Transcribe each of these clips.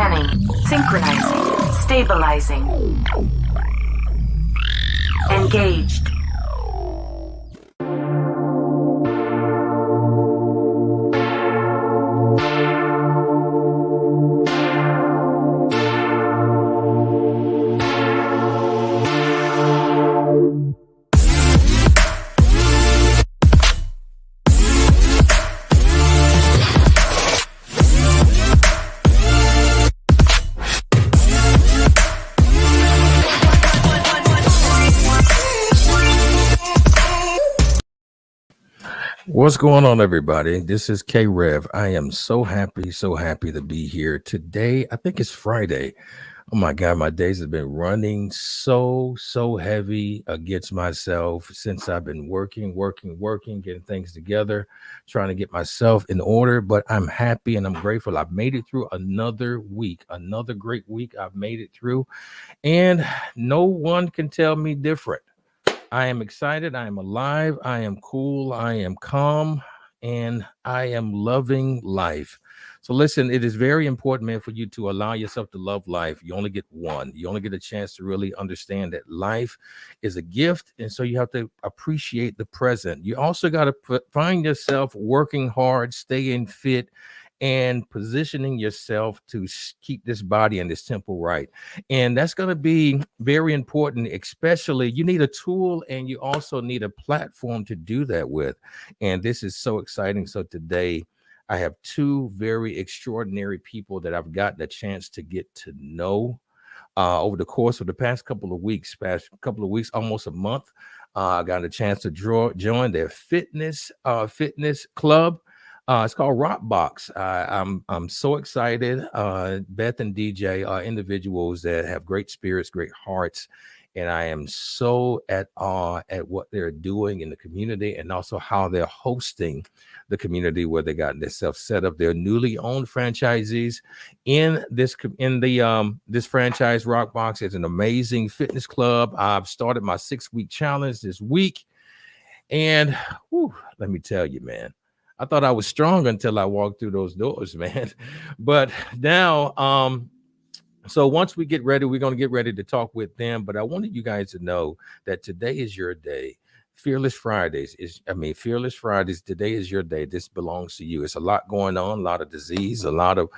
Scanning, synchronizing, stabilizing. Engaged. What's going on, everybody? This is K-Rev. I am so happy to be here today. I think it's Friday. Oh my God, my days have been running so heavy against myself since I've been working, getting things together, trying to get myself in order. But I'm happy and I'm grateful. I've made it through another week, another great week. I've made it through, and no one can tell me different. I am excited. I am alive. I am cool. I am calm, and I am loving life. So listen, it is very important, man, for you to allow yourself to love life. You only get one. You only get a chance to really understand that life is a gift. And so you have to appreciate the present. You also got to find yourself working hard, staying fit, and positioning yourself to keep this body and this temple right. And that's going to be very important, especially you need a tool and you also need a platform to do that with. And this is so exciting. So today I have two very extraordinary people that I've gotten a chance to get to know over the course of the past couple of weeks, almost a month. I got a chance to join their fitness club. It's called RockBox. I'm so excited. Beth and DJ are individuals that have great spirits, great hearts, and I am so at awe at what they're doing in the community and also how they're hosting the community where they got themselves set up. They're newly owned franchisees in this franchise. RockBox is an amazing fitness club. I've started my 6-week challenge this week, and let me tell you, man. I thought I was strong until I walked through those doors, man. But now, so once we get ready, we're going to get ready to talk with them. But I wanted you guys to know that today is your day. Fearless Fridays. Today is your day. This belongs to you. It's a lot going on, a lot of disease, a lot of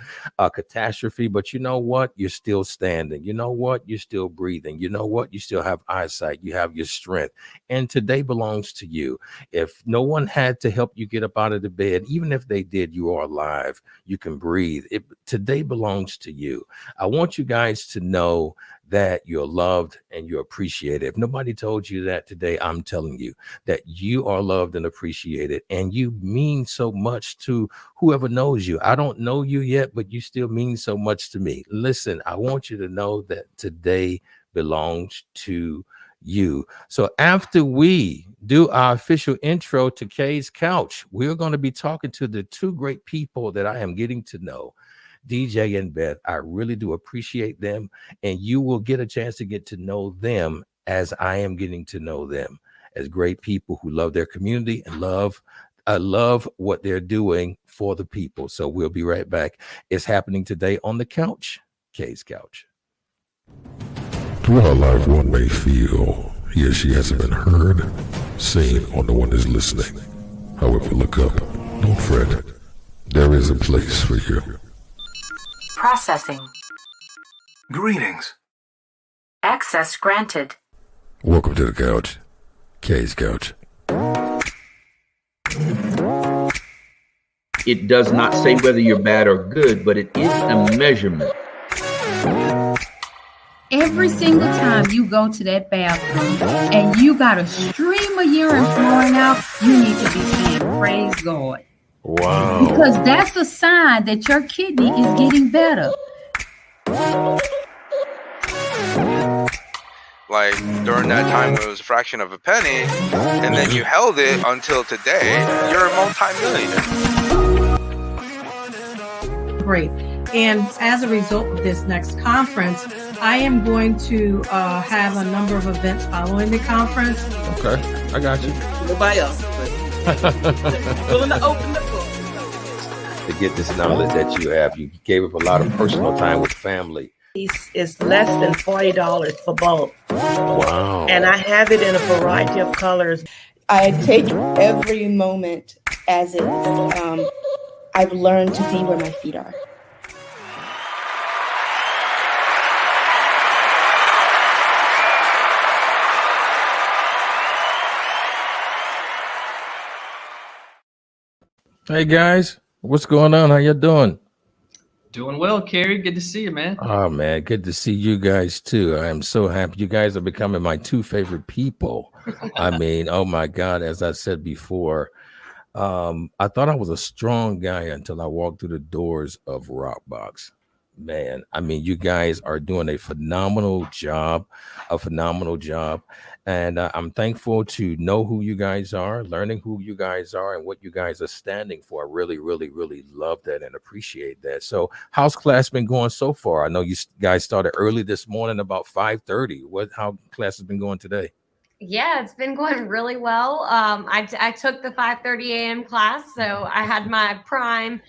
catastrophe. But you know what? You're still standing. You know what? You're still breathing. You know what? You still have eyesight. You have your strength. And today belongs to you. If no one had to help you get up out of the bed, even if they did, you are alive. You can breathe. Today belongs to you. I want you guys to know that you're loved and you're appreciated. If nobody told you that today, I'm telling you that you are loved and appreciated, and you mean so much to whoever knows you. I don't know you yet, but you still mean so much to me. Listen, I want you to know that today belongs to you. So after we do our official intro to K's Couch, we're going to be talking to the two great people that I am getting to know. DJ and Beth, I really do appreciate them, and you will get a chance to get to know them as I am getting to know them as great people who love their community and love what they're doing for the people. So we'll be right back. It's happening today on the couch, K's Couch. Throughout life, one may feel he or she hasn't been heard, seen, or no one is listening. However, look up, don't fret. There is a place for you. Processing. Greetings. Access granted. Welcome to the couch, K's Couch. It does not say whether you're bad or good, but it is a measurement. Every single time you go to that bathroom and you got a stream of urine flowing out, you need to be saying, praise God. Wow. Because that's a sign that your kidney is getting better. Like during that time when it was a fraction of a penny, and then you held it until today, you're a multi-millionaire. Great. And as a result of this next conference, I am going to have a number of events following the conference. Okay, I got you. Nobody else. Willing to open the book. to get this knowledge that you have. You gave up a lot of personal time with family. It's less than $40 for both. Wow. And I have it in a variety of colors. I take every moment as is. I've learned to be where my feet are. Hey guys, what's going on? How you doing? Doing well, Kerry. Good to see you, man. Oh man, good to see you guys too. I am so happy. You guys are becoming my two favorite people. I mean, oh my God, as I said before, I thought I was a strong guy until I walked through the doors of RockBox. Man, I mean, you guys are doing a phenomenal job. And I'm thankful to know who you guys are, learning who you guys are and what you guys are standing for. I really, really, really love that and appreciate that. So how's class been going so far? I know you guys started early this morning, about 5:30. How class has been going today? Yeah, it's been going really well. I took the 5:30 a.m. class, so I had my prime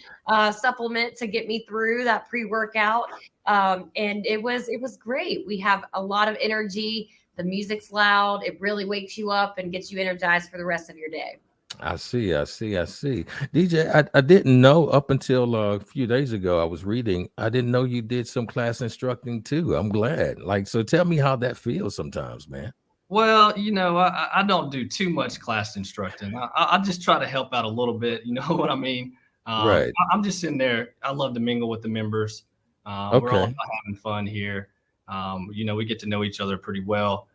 supplement to get me through that pre-workout, and it was great. We have a lot of energy. The music's loud. It really wakes you up and gets you energized for the rest of your day. I see. DJ, I didn't know up until a few days ago, I was reading, I didn't know you did some class instructing too. I'm glad. So tell me how that feels sometimes, man. Well, I don't do too much class instructing. I just try to help out a little bit. You know what I mean? Right. I'm just sitting there. I love to mingle with the members. Okay. We're all having fun here. We get to know each other pretty well,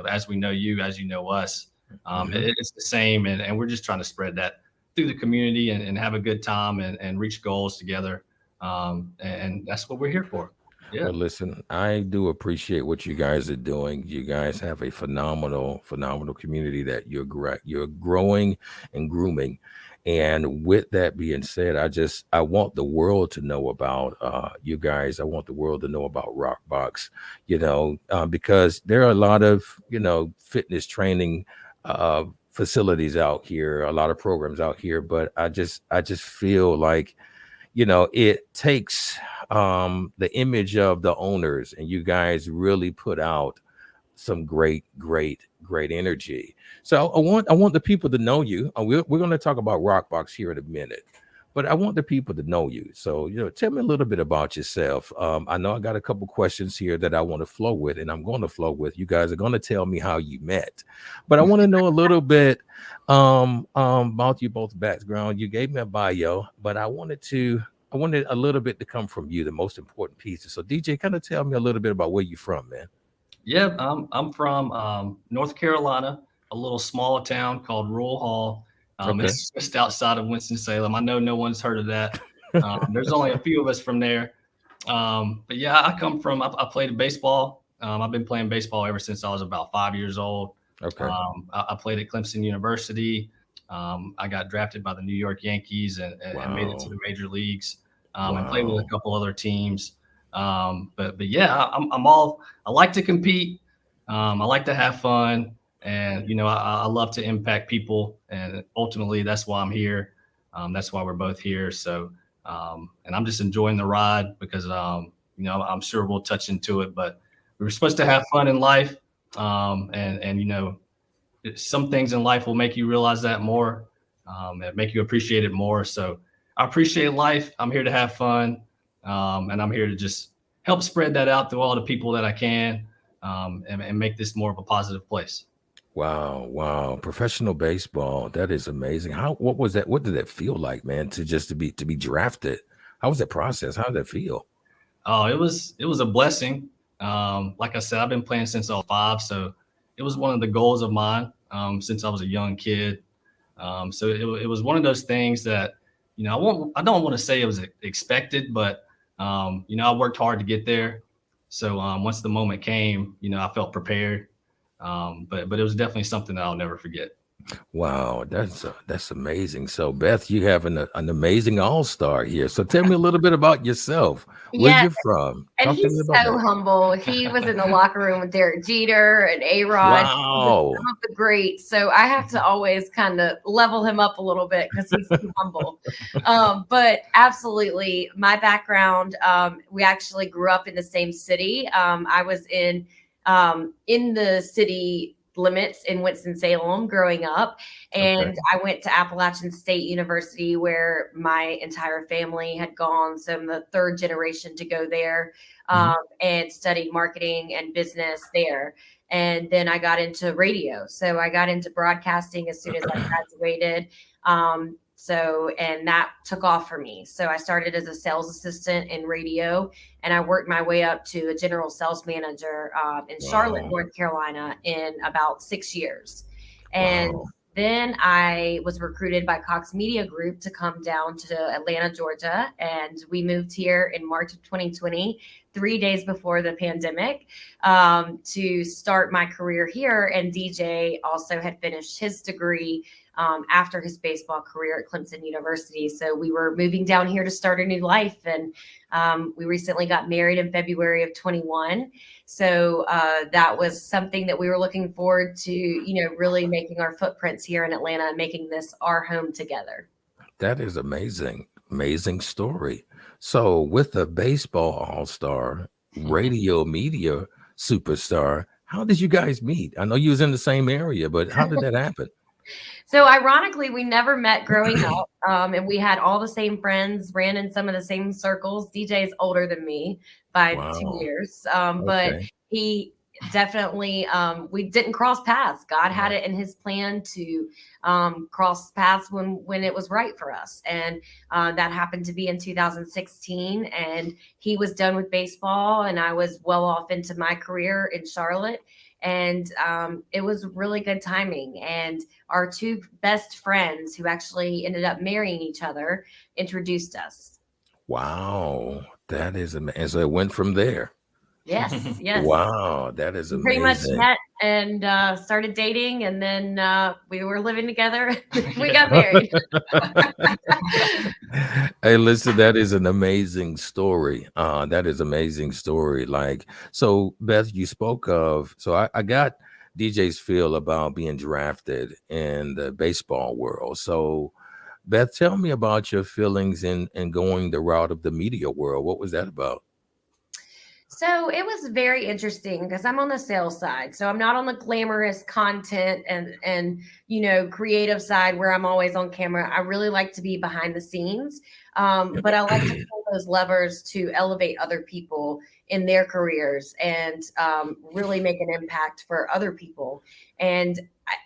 as we know you, as you know us. It's the same. And we're just trying to spread that through the community and have a good time and reach goals together. And that's what we're here for. Yeah. Well, listen, I do appreciate what you guys are doing. You guys have a phenomenal community that you're growing and grooming. And with that being said, I want the world to know about you guys. I want the world to know about RockBox, because there are a lot of, fitness training facilities out here, a lot of programs out here. But I just feel like, it takes the image of the owners, and you guys really put out some great energy. So I want the people to know you. We're going to talk about RockBox here in a minute, but I want the people to know you. So, tell me a little bit about yourself. I know I got a couple questions here that I want to flow with, and I'm going to flow with. You guys are going to tell me how you met, but I want to know a little bit about you both background. You gave me a bio, but I wanted a little bit to come from you, the most important pieces. So DJ, kind of tell me a little bit about where you're from, man. Yeah, I'm from North Carolina, a little small town called Rural Hall. Okay. It's just outside of Winston-Salem. I know no one's heard of that. There's only a few of us from there. But yeah, I played baseball. I've been playing baseball ever since I was about 5 years old. Okay. I played at Clemson University. I got drafted by the New York Yankees and made it to the major leagues. And played with a couple other teams. But yeah, I like to compete. I like to have fun, and I love to impact people, and ultimately that's why I'm here. That's why we're both here. So, and I'm just enjoying the ride because I'm sure we'll touch into it, but we were supposed to have fun in life, and some things in life will make you realize that more, and make you appreciate it more. So I appreciate life. I'm here to have fun. And I'm here to just help spread that out to all the people that I can, and make this more of a positive place. Wow. Professional baseball. That is amazing. What was that? What did that feel like, man, to be drafted? How was that process? How did that feel? Oh, it was a blessing. Like I said, I've been playing since I was 5. So it was one of the goals of mine, since I was a young kid. So it was one of those things that, I don't want to say it was expected, but I worked hard to get there. So once the moment came, I felt prepared. But it was definitely something that I'll never forget. Wow, that's amazing. So, Beth, you have an amazing all-star here. So, tell me a little bit about yourself. Where Yeah, you from? and Talk to me he's about so that. humble. He was in the locker room with Derek Jeter and A-Rod, with Wow. some of the greats. So I have to always kind of level him up a little bit because he's too humble. But absolutely, my background, we actually grew up in the same city. I was in the city limits in Winston-Salem growing up. And Okay. I went to Appalachian State University where my entire family had gone. So I'm the third generation to go there, Mhm. and studied marketing and business there. And then I got into radio. So I got into broadcasting as soon as I graduated. And that took off for me. So I started as a sales assistant in radio, and I worked my way up to a general sales manager in Charlotte, Wow. North Carolina, in about 6 years. And Wow. then I was recruited by Cox Media Group to come down to Atlanta, Georgia. And we moved here in March of 2020, 3 days before the pandemic, to start my career here. And DJ also had finished his degree after his baseball career at Clemson University. So we were moving down here to start a new life. And we recently got married in February of 21. So that was something that we were looking forward to, really making our footprints here in Atlanta and making this our home together. That is amazing. Amazing story. So, with a baseball all-star, radio media superstar, how did you guys meet? I know you was in the same area, but how did that happen? So ironically, we never met growing up, and we had all the same friends, ran in some of the same circles. DJ is older than me by 2 Wow. years, but Okay. he definitely, we didn't cross paths. God had it in his plan to cross paths when it was right for us. And that happened to be in 2016. And he was done with baseball, and I was well off into my career in Charlotte. And it was really good timing. And our two best friends, who actually ended up marrying each other, introduced us. Wow. That is amazing. And so it went from there. Yes, yes. Wow. That is We pretty much amazing. met and started dating, and then we were living together. We got married. Hey, listen, that is an amazing story. That is amazing story. Like, so Beth, you spoke of, so I got DJ's feel about being drafted in the baseball world. So Beth, tell me about your feelings in going the route of the media world. What was that about? So it was very interesting because I'm on the sales side. So I'm not on the glamorous content and creative side where I'm always on camera. I really like to be behind the scenes. But I like to pull those levers to elevate other people in their careers and really make an impact for other people. And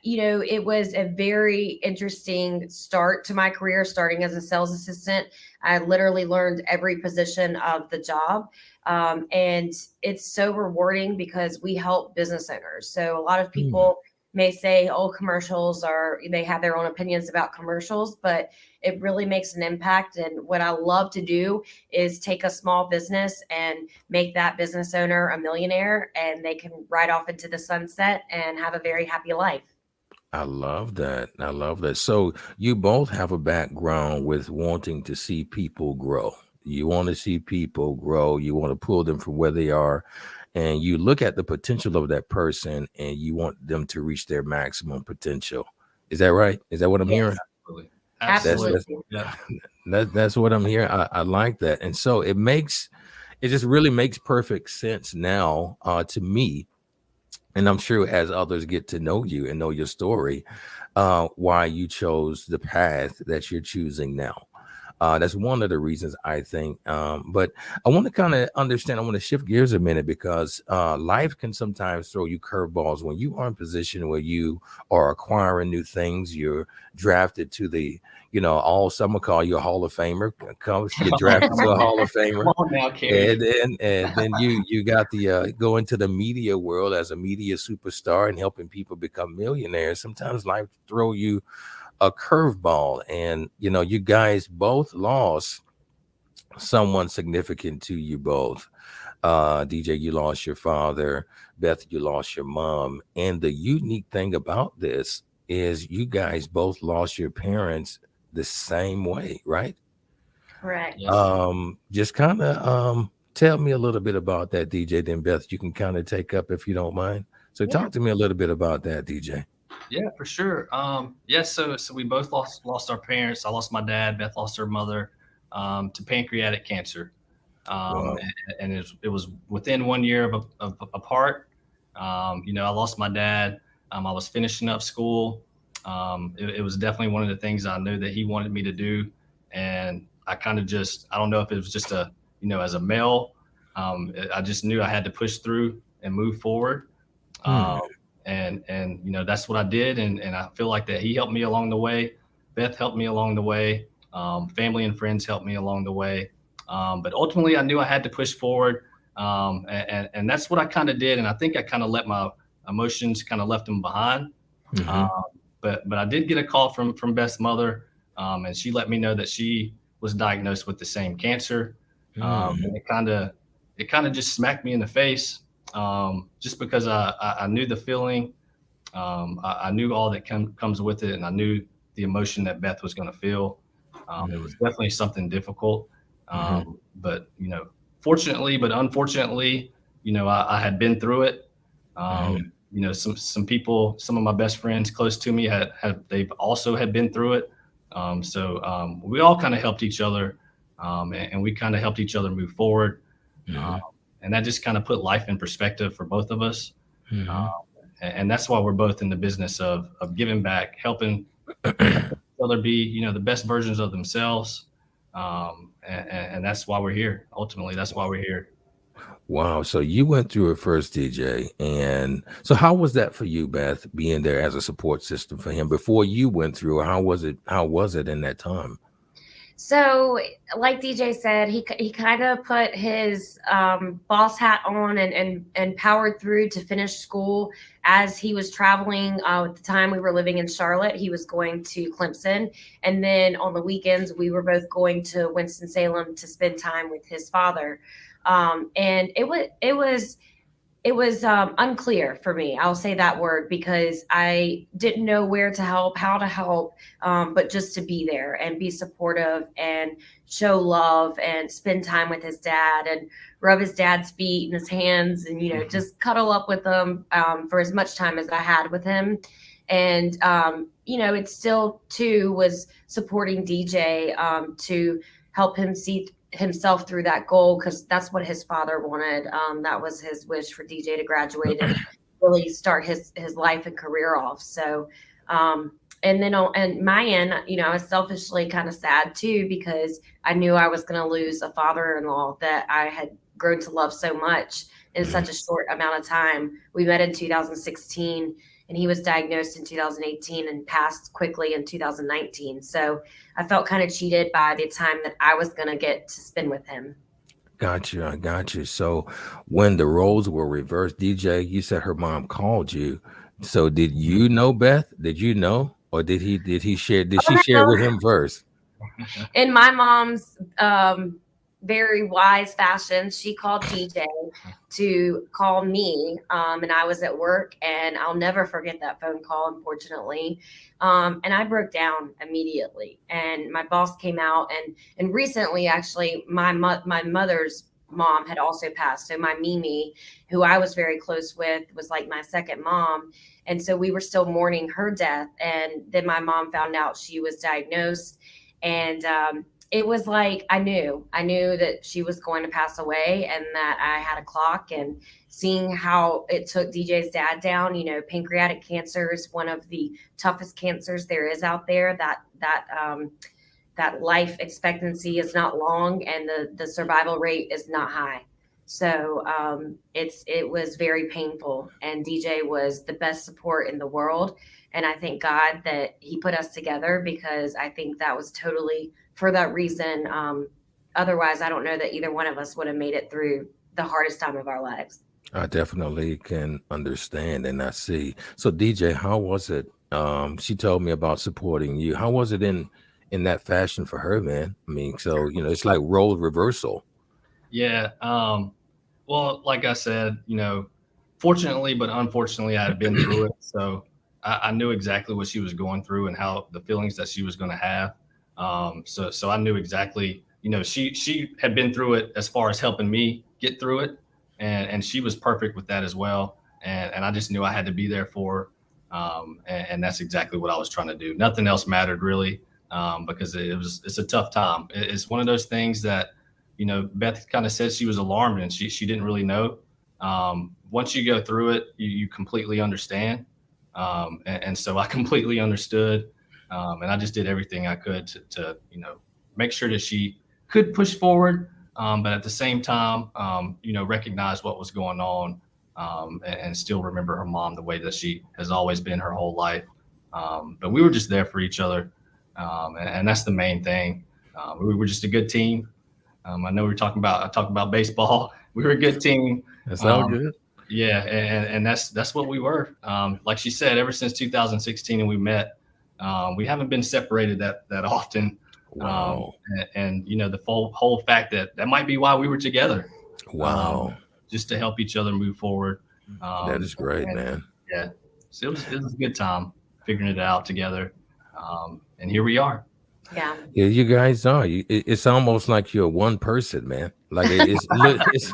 it was a very interesting start to my career, starting as a sales assistant. I literally learned every position of the job. And it's so rewarding because we help business owners. So a lot of people may say, oh, they have their own opinions about commercials, but it really makes an impact. And what I love to do is take a small business and make that business owner a millionaire, and they can ride off into the sunset and have a very happy life. I love that. I love that. So you both have a background with wanting to see people grow. You want to see people grow. You want to pull them from where they are. And you look at the potential of that person and you want them to reach their maximum potential. Is that right? Is that what I'm hearing? Absolutely. Absolutely. That's what I'm hearing. I like that. And so it just really makes perfect sense now to me. And I'm sure as others get to know you and know your story, why you chose the path that you're choosing now. That's one of the reasons I think. But I want to kind of understand. I want to shift gears a minute because life can sometimes throw you curveballs when you are in position where you are acquiring new things. You're drafted to the, all summer call you a Hall of Famer. Get drafted to a Hall of Famer. Come on now, Kerry. And then you got the go into the media world as a media superstar and helping people become millionaires. Sometimes life throw you a curveball, and you guys both lost someone significant to you both. DJ, you lost your father. Beth, you lost your mom. And the unique thing about this is you guys both lost your parents the same way, right? Correct. Just kind of tell me a little bit about that, DJ. Then Beth, you can kind of take up if you don't mind. So talk to me a little bit about that, DJ. Yeah, for sure. So we both lost our parents. I lost my dad. Beth lost her mother to pancreatic cancer. And it was within 1 year of apart. I lost my dad. I was finishing up school. It was definitely one of the things I knew that he wanted me to do. And I kind of I don't know if it was just as a male, I just knew I had to push through and move forward. And that's what I did. And I feel like that he helped me along the way. Beth helped me along the way. Family and friends helped me along the way. But ultimately I knew I had to push forward. And that's what I kind of did. And I think I kind of let my emotions kind of left them behind. But I did get a call from Beth's mother. And she let me know that she was diagnosed with the same cancer. And it kind of just smacked me in the face. Just because I knew the feeling, I knew all that comes with it, and I knew the emotion that Beth was going to feel. It was definitely something difficult, but fortunately, but unfortunately, I had been through it. Some people, some of my best friends close to me they've also had been through it. So we all kind of helped each other, and we kind of helped each other move forward. And that just kind of put life in perspective for both of us. And that's why we're both in the business of giving back, helping each other be, the best versions of themselves. And that's why we're here. Ultimately, that's why we're here. Wow. So you went through it first, DJ. And so how was that for you, Beth, being there as a support system for him before you went through? How was it in that time? So like DJ said, he kind of put his boss hat on and powered through to finish school as he was traveling. At the time we were living in Charlotte, he was going to Clemson. And then on the weekends, we were both going to Winston-Salem to spend time with his father. And it was unclear for me. I'll say that word because I didn't know where to help, how to help, but just to be there and be supportive and show love and spend time with his dad and rub his dad's feet and his hands and, just cuddle up with him for as much time as I had with him. And, it still too was supporting DJ to help him see himself through that goal because that's what his father wanted. That was his wish for DJ to graduate and really start his life and career off. So and then on my end, I was selfishly kind of sad too because I knew I was going to lose a father-in-law that I had grown to love so much in such a short amount of time. We met in 2016 and he was diagnosed in 2018 and passed quickly in 2019. So I felt kind of cheated by the time that I was going to get to spend with him. Gotcha. I got you. So when the roles were reversed, DJ, you said her mom called you. So did you know, Beth? Did you know? Or did she share with him first? In my mom's very wise fashion, she called DJ to call me, and I was at work, and I'll never forget that phone call, unfortunately. And I broke down immediately, and my boss came out, and recently, actually, my mother's mom had also passed. So my Mimi, who I was very close with, was like my second mom. And so we were still mourning her death. And then my mom found out she was diagnosed, and it was like I knew that she was going to pass away and that I had a clock. And seeing how it took DJ's dad down, pancreatic cancer is one of the toughest cancers there is out there. That life expectancy is not long and the survival rate is not high. So it was very painful. And DJ was the best support in the world. And I thank God that he put us together because I think that was totally for that reason. Otherwise, I don't know that either one of us would have made it through the hardest time of our lives. I definitely can understand and I see. So DJ, how was it? She told me about supporting you. How was it in that fashion for her, man? I mean, so, it's like role reversal. Yeah. Well, like I said, fortunately, but unfortunately I had been through it. So, I knew exactly what she was going through and how the feelings that she was going to have. So I knew exactly, she had been through it as far as helping me get through it. And she was perfect with that as well. And I just knew I had to be there for her. And that's exactly what I was trying to do. Nothing else mattered really, because it's a tough time. It's one of those things that, Beth kind of said she was alarmed and she didn't really know. Once you go through it, you completely understand. And so I completely understood. And I just did everything I could to make sure that she could push forward. But at the same time, recognize what was going on, and still remember her mom the way that she has always been her whole life. But we were just there for each other. And that's the main thing. We were just a good team. I know I talked about baseball. We were a good team. That sounds good. Yeah. And that's what we were. Like she said, ever since 2016 and we met, we haven't been separated that often. Wow. And the whole fact that might be why we were together. Wow. Just to help each other move forward. That is great, man. Yeah. So it was a good time figuring it out together. And here we are. Yeah. Yeah, you guys are. It's almost like you're one person, man. Like it's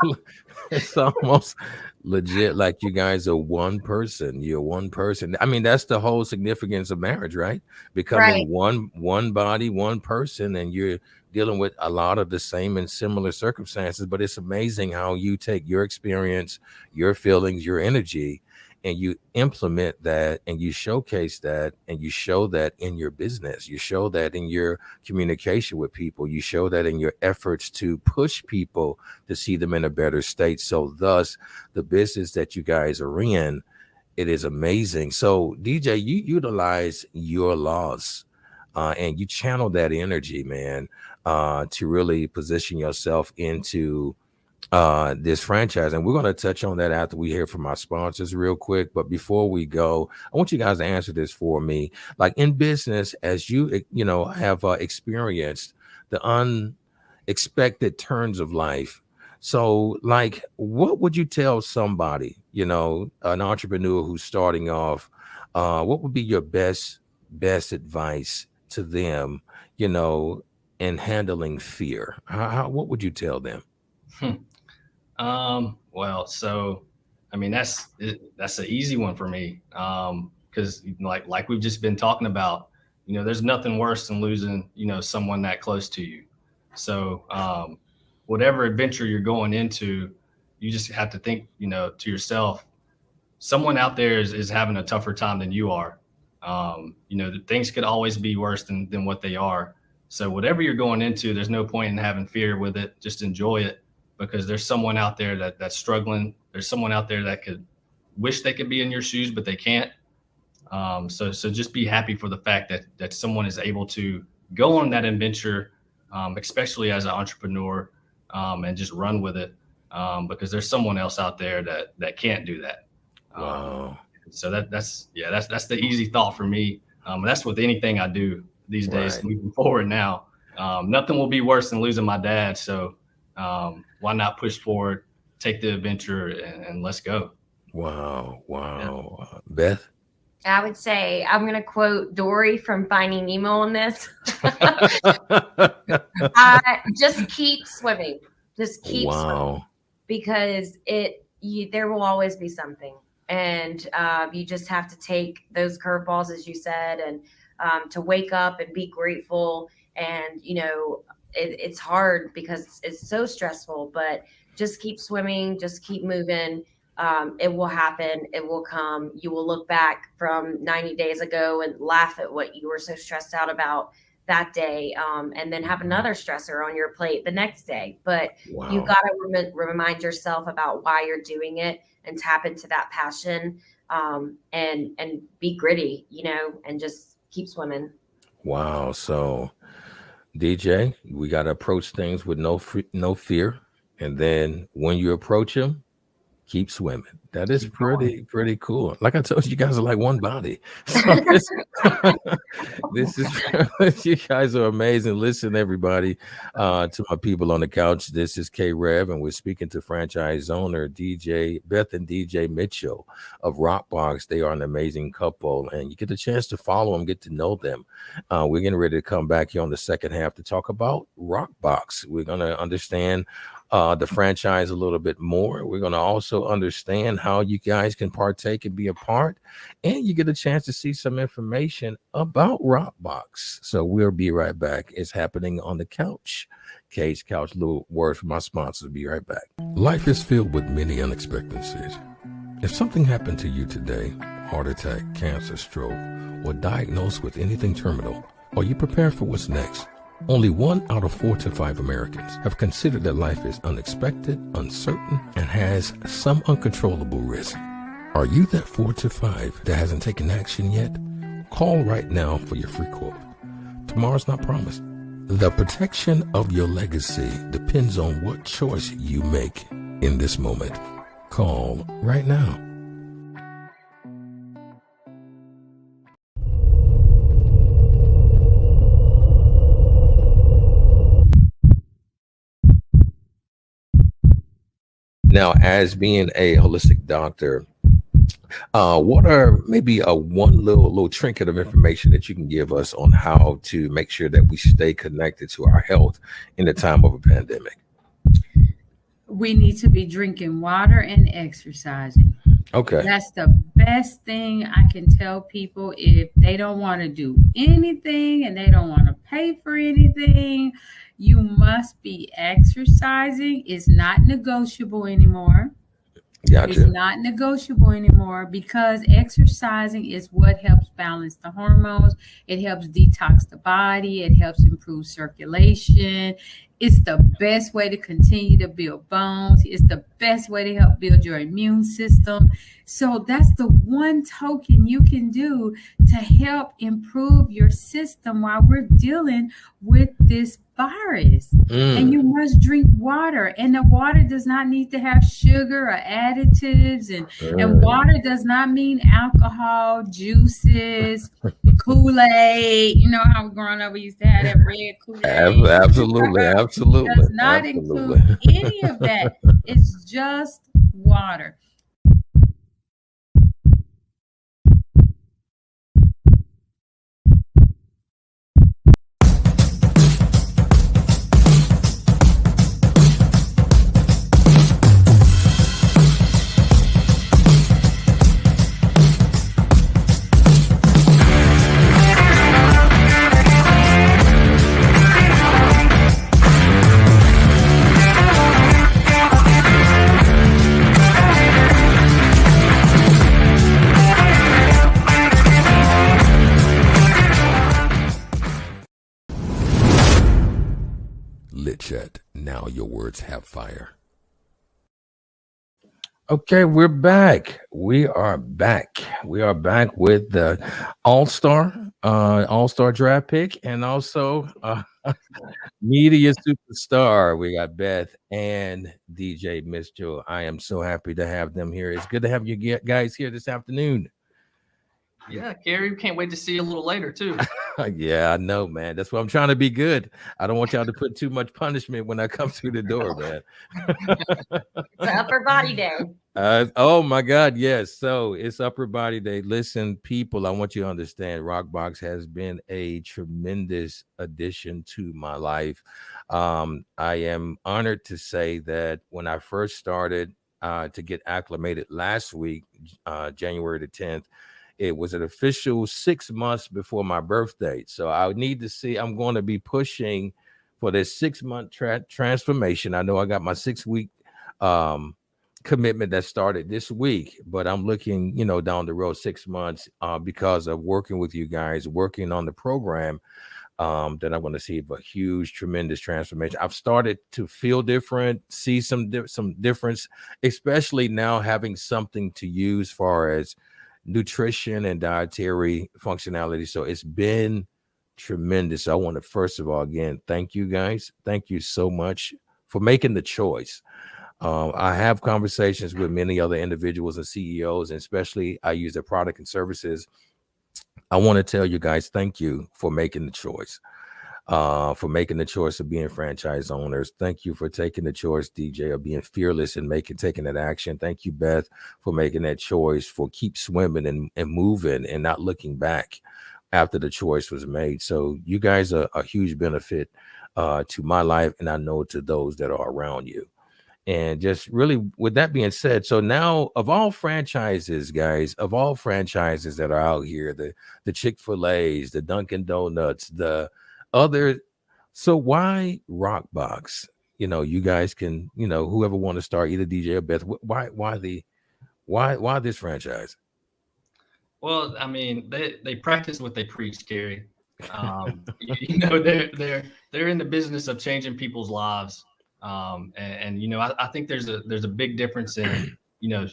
almost legit like you guys are one person. You're one person. I mean, that's the whole significance of marriage, right? Becoming one body, one person, and you're dealing with a lot of the same and similar circumstances. But it's amazing how you take your experience, your feelings, your energy, and you implement that and you showcase that and you show that in your business. You show that in your communication with people. You show that in your efforts to push people to see them in a better state. So thus, the business that you guys are in, it is amazing. So DJ, you utilize your loss and you channel that energy, man, to really position yourself into this franchise. And we're going to touch on that after we hear from our sponsors real quick. But before we go, I want you guys to answer this for me. Like in business, as you have experienced the unexpected turns of life. So like, what would you tell somebody, an entrepreneur who's starting off, what would be your best advice to them, in handling fear? What would you tell them? Well, so, I mean, that's an easy one for me. Cause like we've just been talking about, there's nothing worse than losing, someone that close to you. So, whatever adventure you're going into, you just have to think, to yourself, someone out there is having a tougher time than you are. Things could always be worse than what they are. So whatever you're going into, there's no point in having fear with it. Just enjoy it. Because there's someone out there that's struggling. There's someone out there that could wish they could be in your shoes, but they can't. So just be happy for the fact that someone is able to go on that adventure, especially as an entrepreneur, and just run with it. Because there's someone else out there that can't do that. Wow. So that's the easy thought for me. That's with anything I do these days, moving forward now. Nothing will be worse than losing my dad. So why not push forward, take the adventure, and let's go. Wow. Yeah. Beth? I would say I'm going to quote Dory from Finding Nemo on this. Just keep swimming. Just keep swimming. Because there will always be something. And you just have to take those curveballs, as you said, and to wake up and be grateful. And, it's hard because it's so stressful, but just keep swimming, just keep moving. It will happen. It will come. You will look back from 90 days ago and laugh at what you were so stressed out about that day, and then have another stressor on your plate the next day. But you got to remind yourself about why you're doing it and tap into that passion, and be gritty, and just keep swimming. Wow. So DJ, we got to approach things with no fear. And then when you approach them, keep swimming. That is pretty cool. Like I told you, you guys are like one body. So this is you guys are amazing. Listen, everybody, to my people on the couch. This is K Rev, and we're speaking to franchise owner DJ Beth and DJ Mitchell of RockBox. They are an amazing couple, and you get a chance to follow them, get to know them. We're getting ready to come back here on the second half to talk about RockBox. We're gonna understand the franchise a little bit more. We're going to also understand how you guys can partake and be a part, and you get a chance to see some information about RockBox. So we'll be right back. It's happening on the couch. K's Couch. Little word from my sponsors. Be right back. Life is filled with many unexpectancies. If something happened to you today, heart attack, cancer, stroke, or diagnosed with anything terminal, are you prepared for what's next? Only 1 out of 4 to 5 Americans have considered that life is unexpected, uncertain, and has some uncontrollable risk. Are you that 4 to 5 that hasn't taken action yet? Call right now for your free quote. Tomorrow's not promised. The protection of your legacy depends on what choice you make in this moment. Call right now. Now, as being a holistic doctor, what are maybe one little trinket of information that you can give us on how to make sure that we stay connected to our health in the time of a pandemic? We need to be drinking water and exercising. Okay. That's the best thing I can tell people. If they don't want to do anything and they don't want to pay for anything, you must be exercising. It's not negotiable anymore. Gotcha. It's not negotiable anymore because exercising is what helps balance the hormones. It helps detox the body. It helps improve circulation. It's the best way to continue to build bones. It's the best way to help build your immune system. So that's the one token you can do to help improve your system while we're dealing with this virus. And you must drink water. And the water does not need to have sugar or additives. And water does not mean alcohol, juices, Kool-Aid. You know how growing up we used to have that red Kool-Aid. Absolutely. It does not include any of that. It's just water. Chat. Now your words have fire. Okay, we're back. We are back with the All-Star draft pick and also media superstar. We got Beth and DJ Mitchell. I am so happy to have them here. It's good to have you guys here this afternoon. Yeah, Gary, can't wait to see you a little later too. Yeah, I know, man. That's why I'm trying to be good. I don't want y'all to put too much punishment when I come through the door, man. It's upper body day. Oh my God, yes. So it's upper body day. Listen, people, I want you to understand RockBox has been a tremendous addition to my life. I am honored to say that when I first started to get acclimated last week, January the 10th, it was an official 6 months before my birthday. So I need to see, I'm going to be pushing for this 6-month transformation. I know I got my 6-week commitment that started this week, but I'm looking, down the road 6 months because of working with you guys, working on the program, that I'm going to see a huge, tremendous transformation. I've started to feel different, see some difference, especially now having something to use far as nutrition and dietary functionality. So it's been tremendous. I want to first of all, again, thank you guys. Thank you so much for making the choice. I have conversations with many other individuals and CEOs, and especially I use their product and services. I want to tell you guys, thank you for making the choice. For making the choice of being franchise owners. Thank you for taking the choice, DJ, of being fearless and taking that action. Thank you, Beth, for making that choice, for keep swimming and moving and not looking back after the choice was made. So you guys are a huge benefit to my life, and I know to those that are around you. And just really, with that being said, so now of all franchises, guys, of all franchises that are out here, the Chick-fil-A's, the Dunkin' Donuts, the other, so why RockBox? You guys can, whoever want to start, either DJ or Beth, why this franchise? Well, I mean, they practice what they preach, Gary. They're in the business of changing people's lives. I think there's a big difference in,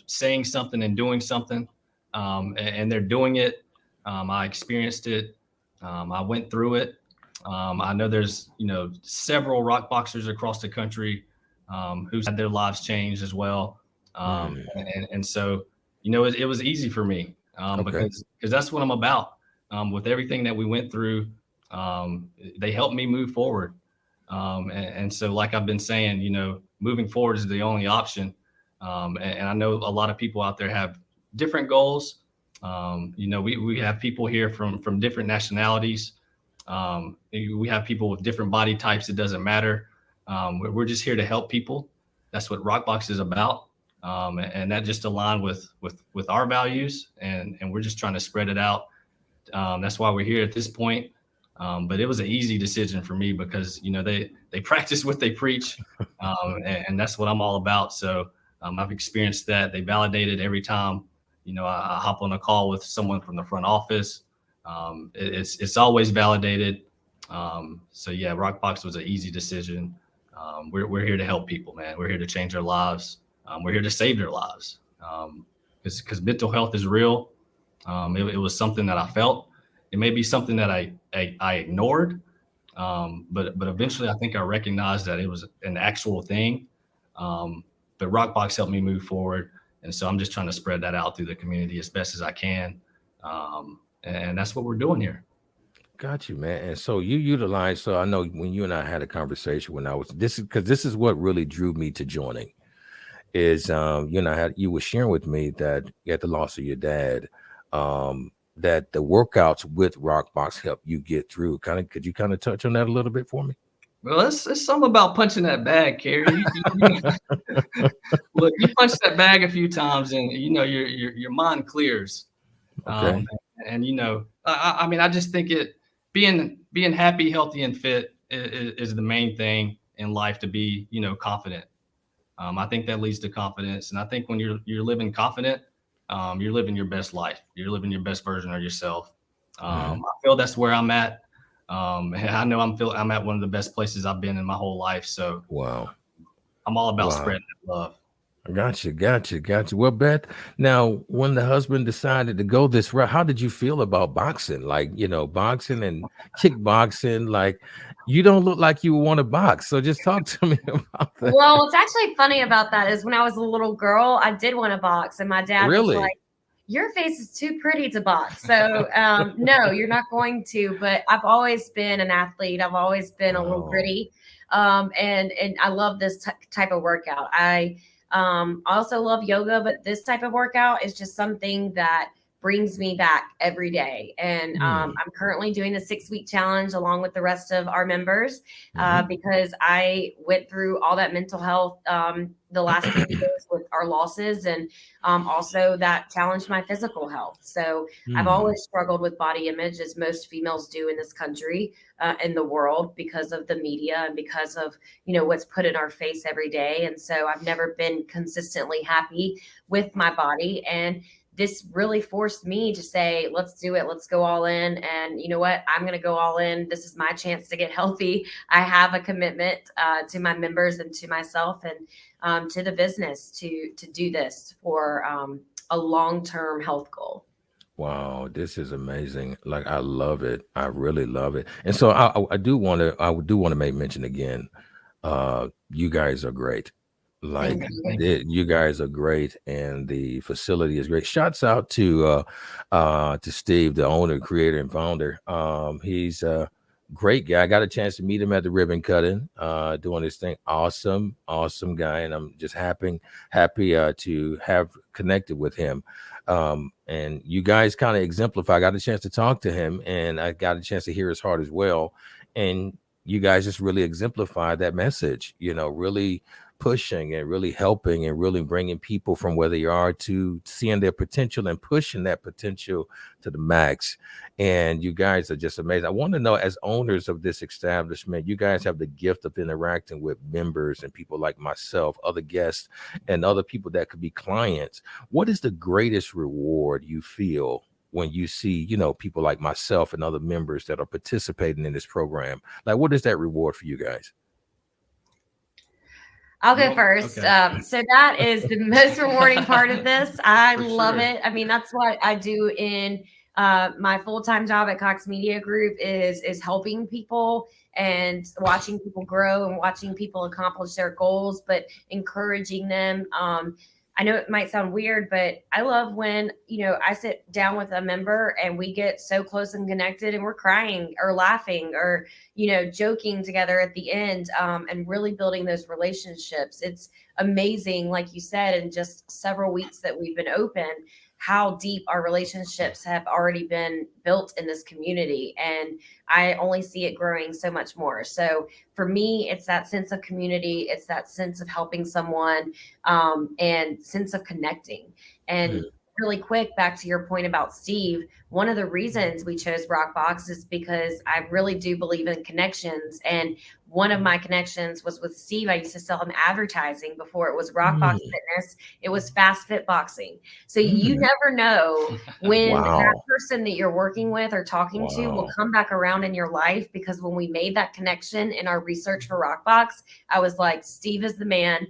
saying something and doing something, and they're doing it. I experienced it. I went through it. I know there's, several rock boxers across the country who's had their lives changed as well. And so, it was easy for me because that's what I'm about. With everything that we went through, they helped me move forward. And so, like I've been saying, moving forward is the only option. And I know a lot of people out there have different goals. We have people here from different nationalities. We have people with different body types. It doesn't matter. We're just here to help people. That's what RockBox is about. And that just aligned with our values, and we're just trying to spread it out. That's why we're here at this point. But it was an easy decision for me because, they practice what they preach, and that's what I'm all about. So I've experienced that. They validate it every time, I hop on a call with someone from the front office. It's always validated. So yeah, RockBox was an easy decision. We're here to help people, man. We're here to change their lives. We're here to save their lives. Because mental health is real. It was something that I felt. It may be something that I ignored, but eventually I think I recognized that it was an actual thing. But RockBox helped me move forward, and so I'm just trying to spread that out through the community as best as I can, and that's what we're doing here. Got you, man. And so you utilize. So I know when you and I had a conversation when this is what really drew me to joining. Is you were sharing with me that you had the loss of your dad. That the workouts with RockBox help you get through. Could you touch on that a little bit for me? Well, it's something about punching that bag, Kerry. Look, you punch that bag a few times, and your mind clears. Okay. I just think being happy, healthy, and fit is the main thing in life to be, confident. I think that leads to confidence, and I think when you're living confident, you're living your best life. You're living your best version of yourself. I feel that's where I'm at. And I know I'm at one of the best places I've been in my whole life. So wow, I'm all about spreading love. Got you. Well, Beth, now when the husband decided to go this route, how did you feel about boxing? Like, boxing and kickboxing, like you don't look like you want to box. So just talk to me about that. Well, what's actually funny about that is when I was a little girl, I did want to box, and my dad was like, your face is too pretty to box. So no, you're not going to, but I've always been an athlete. I've always been a little gritty. And I love this type of workout. I also love yoga, but this type of workout is just something that brings me back every day. And I'm currently doing the 6-week challenge along with the rest of our members because I went through all that mental health the last few years with our losses, and also that challenged my physical health. So I've always struggled with body image, as most females do in this country, in the world, because of the media and because of, what's put in our face every day. And so I've never been consistently happy with my body. And this really forced me to say, let's do it. Let's go all in. And you know what? I'm going to go all in. This is my chance to get healthy. I have a commitment to my members and to myself and to the business to do this for a long-term health goal. Wow, this is amazing. Like, I love it. I really love it. And so I do want to make mention again. You guys are great. Like Thank you. you guys are great, and the facility is great. Shouts out to Steve, the owner, creator, and founder. He's a great guy. I got a chance to meet him at the ribbon cutting, doing this thing. Awesome guy, and I'm just happy to have connected with him. And you guys kind of exemplify. I got a chance to talk to him, and I got a chance to hear his heart as well. And you guys just really exemplify that message. Really pushing and really helping and really bringing people from where they are to seeing their potential and pushing that potential to the max. And you guys are just amazing. I want to know, as owners of this establishment, you guys have the gift of interacting with members and people like myself, other guests, and other people that could be clients. What is the greatest reward you feel when you see, people like myself and other members that are participating in this program? Like, what is that reward for you guys? I'll go first. Okay. So that is the most rewarding part of this. I love it. I mean, that's what I do in my full-time job at Cox Media Group is helping people and watching people grow and watching people accomplish their goals, but encouraging them. I know it might sound weird, but I love when, I sit down with a member and we get so close and connected and we're crying or laughing or, joking together at the end, and really building those relationships. It's amazing, like you said, in just several weeks that we've been open, how deep our relationships have already been built in this community. And I only see it growing so much more. So for me, it's that sense of community. It's that sense of helping someone, and sense of connecting. And really quick, back to your point about Steve, one of the reasons we chose RockBox is because I really do believe in connections. And one of my connections was with Steve. I used to sell him advertising before it was RockBox Fitness. It was Fast Fit Boxing. So you never know when that person that you're working with or talking to will come back around in your life, because when we made that connection in our research for RockBox, I was like, Steve is the man.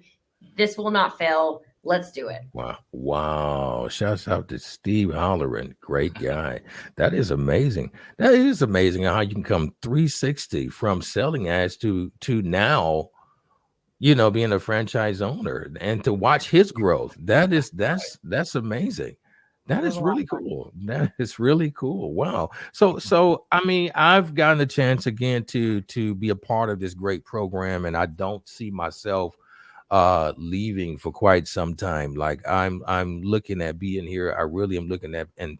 This will not fail. Let's do it. Wow. Shouts out to Steve Holleran. Great guy. That is amazing. That is amazing how you can come 360 from selling ads to now, being a franchise owner, and to watch his growth. That's amazing. That is really cool. That is really cool. Wow. So I mean, I've gotten a chance again to be a part of this great program, and I don't see myself leaving for quite some time. Like I'm looking at being here. I really am looking at and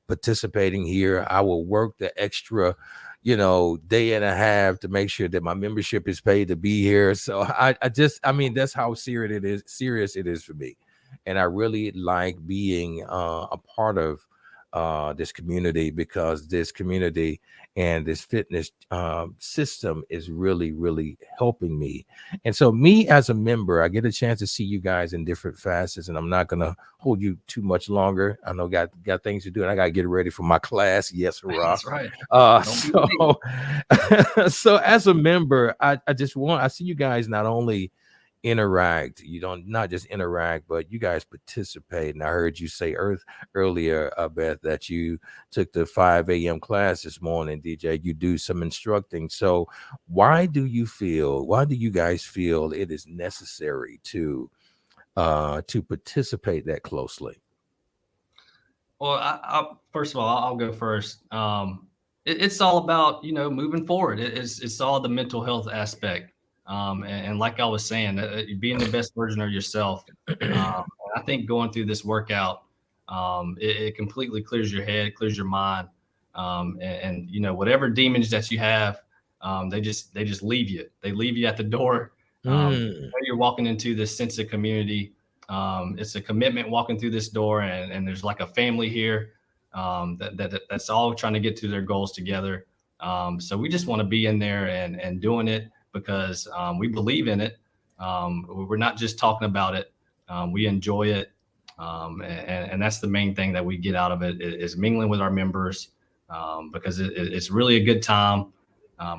participating here. I will work the extra, day and a half to make sure that my membership is paid to be here. So I mean, that's how serious it is for me. And I really like being a part of this community, because this community and this fitness system is really, really helping me. And so me as a member, I get a chance to see you guys in different facets, and I'm not going to hold you too much longer. I know got things to do, and I got to get ready for my class. Yes, Ross. That's right. So as a member, I see you guys not only interact, not just interact, but you guys participate. And I heard you say earlier, Beth, that you took the 5 a.m. class this morning. DJ, you do some instructing. So why do you guys feel it is necessary to participate that closely? Well, first of all, I'll go first. It's all about, moving forward. It's all the mental health aspect. And like I was saying, being the best version of yourself. I think going through this workout, it completely clears your head, clears your mind. And whatever demons that you have, they just leave you. They leave you at the door. You're walking into this sense of community. It's a commitment walking through this door, and there's like a family here that's all trying to get to their goals together. So we just want to be in there and doing it, because we believe in it. We're not just talking about it. We enjoy it. And that's the main thing that we get out of it, is mingling with our members, because it's really a good time.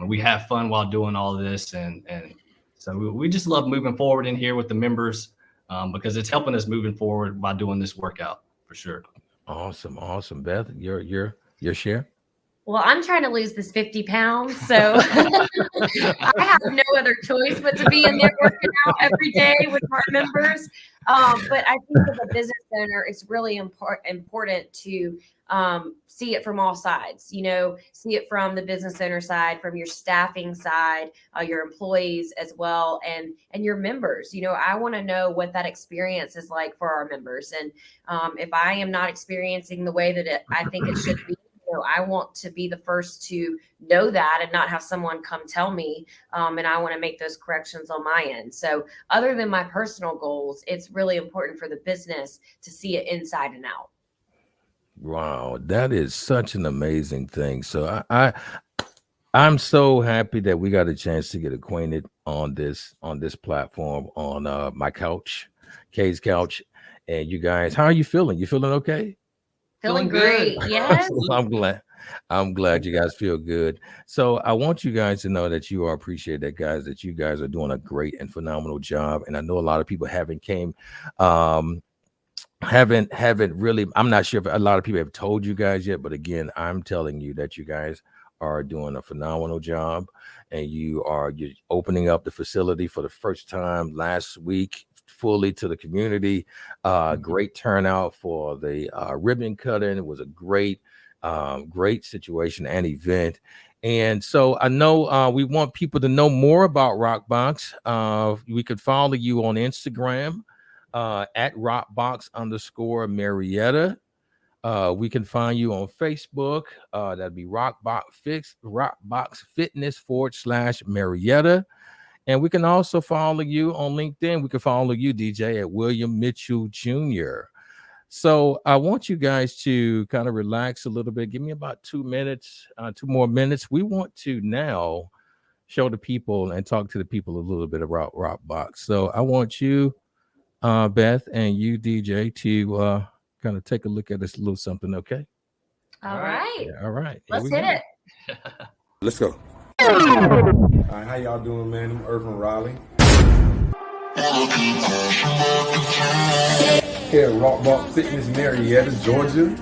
We have fun while doing all of this. And so we just love moving forward in here with the members, because it's helping us moving forward by doing this workout for sure. Awesome. Beth, your share? Well, I'm trying to lose this 50 pounds, so I have no other choice but to be in there working out every day with our members. But I think as a business owner, it's really important to see it from all sides, see it from the business owner side, from your staffing side, your employees as well, and your members. I want to know what that experience is like for our members. And if I am not experiencing the way that I think it should be, I want to be the first to know that and not have someone come tell me. And I want to make those corrections on my end. So other than my personal goals, it's really important for the business to see it inside and out. Wow, that is such an amazing thing. So I'm so happy that we got a chance to get acquainted on this platform on my couch, Kay's couch. And you guys, how are you feeling? You feeling okay? Feeling great. Yes. I'm glad you guys feel good. So I want you guys to know that you are appreciated, guys, that you guys are doing a great and phenomenal job. And I know a lot of people haven't really, I'm not sure if a lot of people have told you guys yet, but again, I'm telling you that you guys are doing a phenomenal job, and you're opening up the facility for the first time last week fully to the community. Great turnout for the ribbon cutting. It was a great situation and event. And so I know we want people to know more about RockBox. We could follow you on Instagram at RockBox_Marietta. We can find you on Facebook. That'd be RockBox Fitness /Marietta. And we can also follow you on LinkedIn. We can follow you, DJ, at William Mitchell Jr. So I want you guys to kind of relax a little bit. Give me about 2 more minutes. We want to now show the people and talk to the people a little bit about RockBox. So I want you, Beth, and you, DJ, to kind of take a look at this little something, okay? All right. Yeah, all right. Let's hit it. Let's go. All right, how y'all doing, man? I'm Irvin Riley. Here at RockBox Fitness, Marietta, Georgia.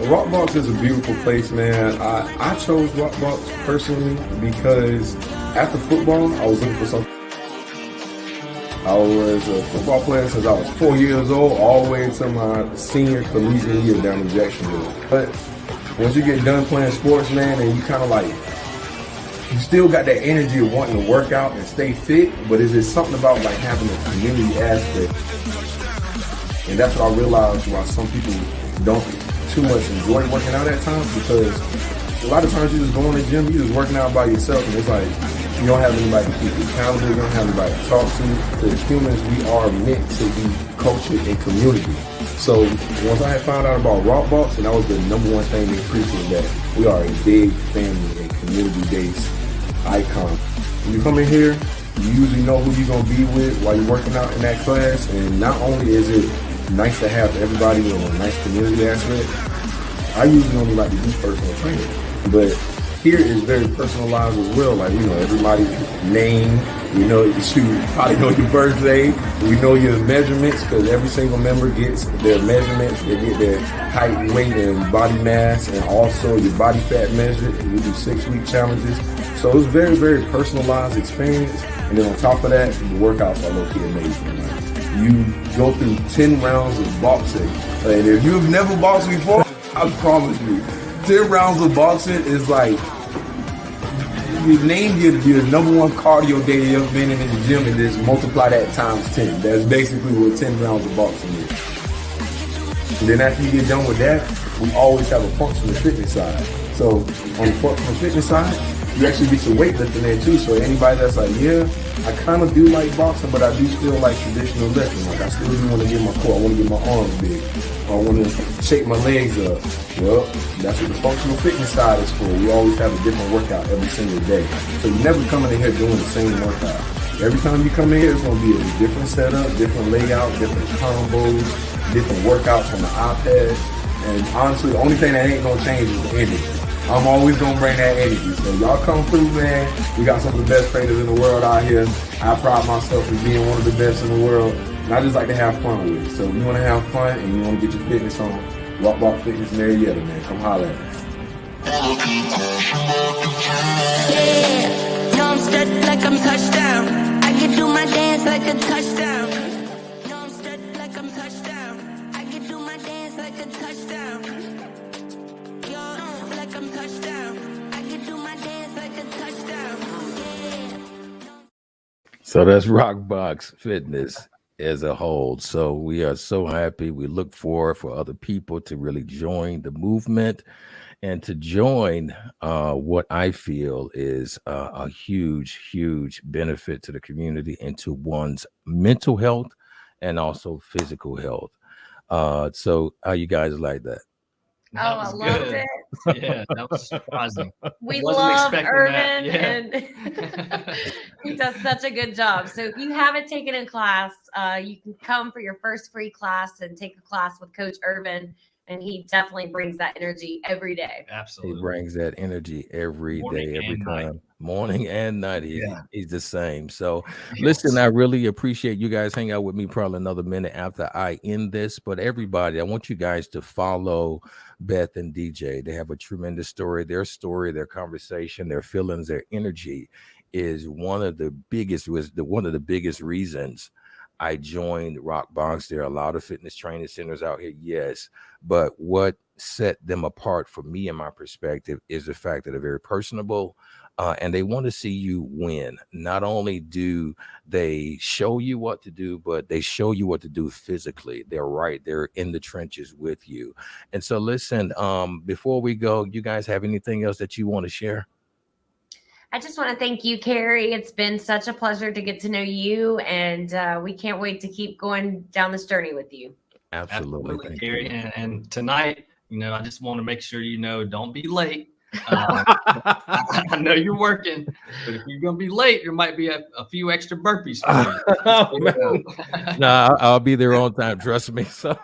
RockBox is a beautiful place, man. I chose RockBox personally because after football, I was looking for something. I was a football player since I was 4 years old, all the way until my senior collegiate year down in Jacksonville. But once you get done playing sports, man, and you kind of like, you still got that energy of wanting to work out and stay fit, but it's just something about like having a community aspect. And that's what I realized why some people don't too much enjoy working out at times, because a lot of times you just go in the gym, you just working out by yourself, and it's like, you don't have anybody to keep you accountable. You don't have anybody to talk to. As humans, we are meant to be culture and community. So once I had found out about RockBox, and that was the number one thing they preach, is that we are a big family and community-based icon. When you come in here, you usually know who you're going to be with while you're working out in that class. And not only is it nice to have everybody in a nice community aspect, I usually only like to do personal training. But here is very personalized as well. Like, everybody's name, you probably know your birthday, we know your measurements, because every single member gets their measurements. They get their height, weight, and body mass, and also your body fat measured. We do 6-week challenges. So it's very, very personalized experience. And then on top of that, the workouts are low-key amazing. You go through 10 rounds of boxing. And if you've never boxed before, I promise you, 10 rounds of boxing is like, you name your number one cardio day you ever been in the gym, and just multiply that times 10. That's basically what 10 rounds of boxing is. And then after you get done with that, we always have a functional fitness side. So on the functional fitness side, you actually get your weightlifting there too. So anybody that's like, yeah, I kind of do like boxing, but I do still like traditional lifting. Like, I still do want to get my core, I want to get my arms big, or I want to shake my legs up. Well, that's what the functional fitness side is for. We always have a different workout every single day. So you're never coming in here doing the same workout. Every time you come in here, it's going to be a different setup, different layout, different combos, different workouts on the iPad. And honestly, the only thing that ain't going to change is the energy. I'm always gonna bring that energy. So y'all come through, man. We got some of the best trainers in the world out here. I pride myself in being one of the best in the world, and I just like to have fun with it. So if you want to have fun and you want to get your fitness on, RockBox Fitness, Marietta, man, come holler at us. Yeah, no, I'm stuck like I'm touchdown. I can do my dance like a touchdown. No, I'm stuck like I'm touchdown. I can do my dance like a touchdown. Yo, like I'm touchdown. I can do my dance like a touchdown. Yeah. So that's RockBox Fitness as a whole. So we are so happy. We look forward for other people to really join the movement and to join what I feel is a huge, huge benefit to the community and to one's mental health and also physical health. So how you guys like that? That I loved it. Yeah, that was surprising. We love Irvin, Yeah. and he does such a good job. So if you haven't taken a class, you can come for your first free class and take a class with Coach Irvin, and he definitely brings that energy every day. Absolutely. He brings that energy every Morning day, every and time. night. Morning and night. Yeah. He's the same. So listen, I really appreciate you guys hang out with me probably another minute after I end this. But everybody, I want you guys to follow Beth and DJ. They have a tremendous story. Their conversation, their feelings, their energy is one of the biggest reasons I joined RockBox. There are a lot of fitness training centers out here, yes, but what set them apart for me and my perspective is the fact that they're very personable, and they want to see you win. Not only do they show you what to do, but they show you what to do physically. They're in the trenches with you. And so listen, before we go, you guys have anything else that you want to share? I just want to thank you, Carrie. It's been such a pleasure to get to know you, and we can't wait to keep going down this journey with you. Absolutely, Carrie. And tonight, I just want to make sure don't be late. I know you're working, but if you're gonna be late, there might be a few extra burpees for you. No, I'll be there on time. Trust me. So,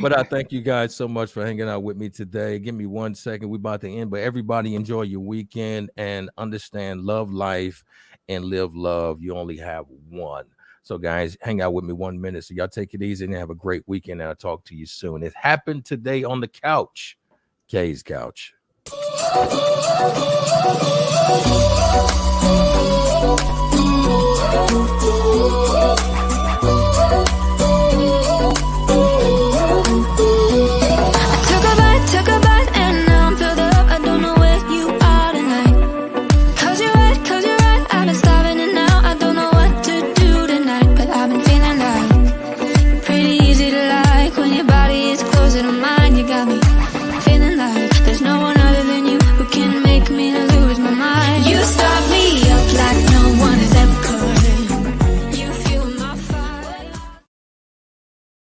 but I thank you guys so much for hanging out with me today. Give me 1 second. We're about to end, but everybody enjoy your weekend and understand, love life and live love. You only have one. So guys, hang out with me 1 minute. So y'all take it easy and have a great weekend. And I'll talk to you soon. It happened today on the couch. Kay's couch. Took a bite, and now I'm filled up. I don't know where you are tonight. Cause you're right, I've been starving and now I don't know what to do tonight. But I've been feeling like pretty easy to like when your body is closer to mine.